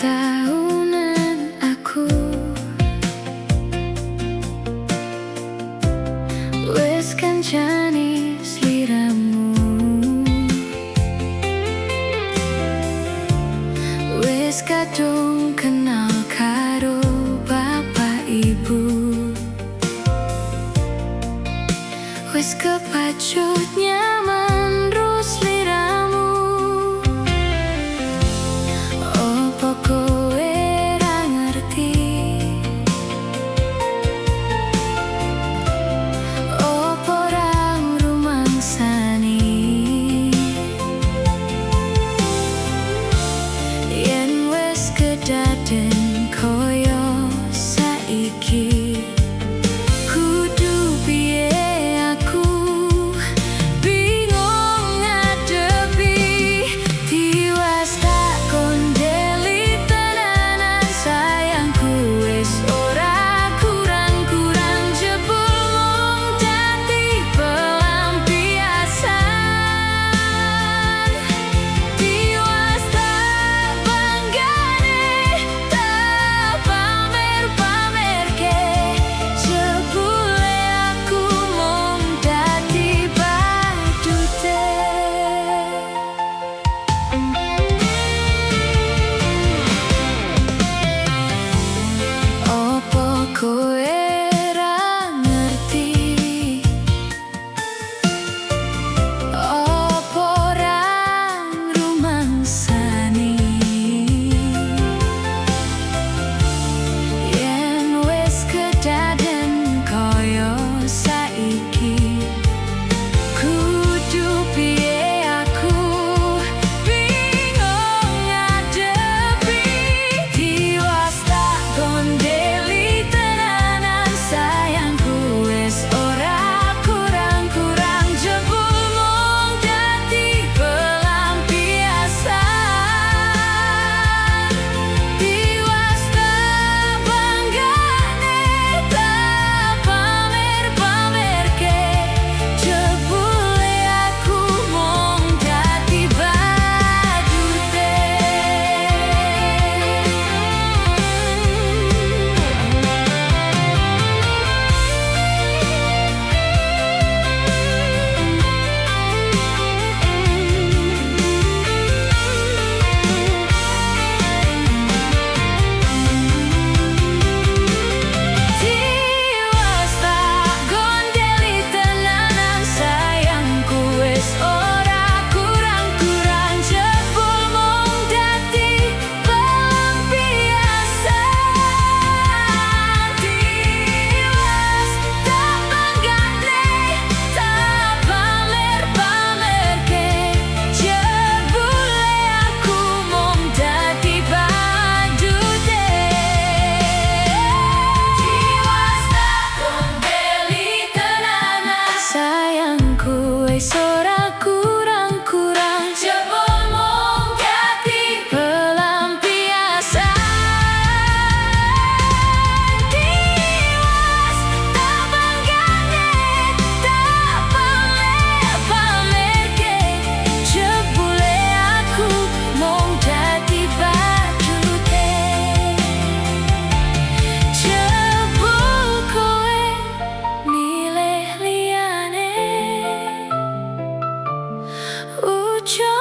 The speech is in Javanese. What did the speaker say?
Tahun-tahunan aku wes kancani sliramu, wes kadung kenal karo bapak ibu, wes kepacut nyaman ro sliramu. Opo kowe ra ngerti, opo ra ngrumangsani yen wes kedaden koyo saiki. Kudu piye aku bingung ngadepi tiwas tak kondeli tenanan. Sayangku wes ora kurang-kurang jebul mung dadi pelampiasan. Tiwas tak banggane, tak pamer-pamerke, jebule aku mung dadi badute. Opo kowe ra ngerti, opo ra ngrumangsani yen wes kedaden koyo saiki. Kudu piye aku bingung ngadepi tiwas tak kondeli tenanan. Sayangku wes ora kurang-kurang jebul mung dadi pelampiasan. Tiwas tak banggane, tak pamer-pamerke, jebule aku mung dadi badute. Tiwas tak gondeli tenanan. Sayangku wes ora kurang-kurang jebul mung dadi pelampiasan. Tiwas tak banggane, tak pamer-pamerke, jebule aku mung dadi badute. Tiwas tak kondeli tenanan. Sayangku wes ora kurang-kurang jebul mung dadi pelampiasan. Tiwas tak banggane, tak pamer-pamerke, jebule aku mung dadi badute. Jebul kowe milih liyane, ujo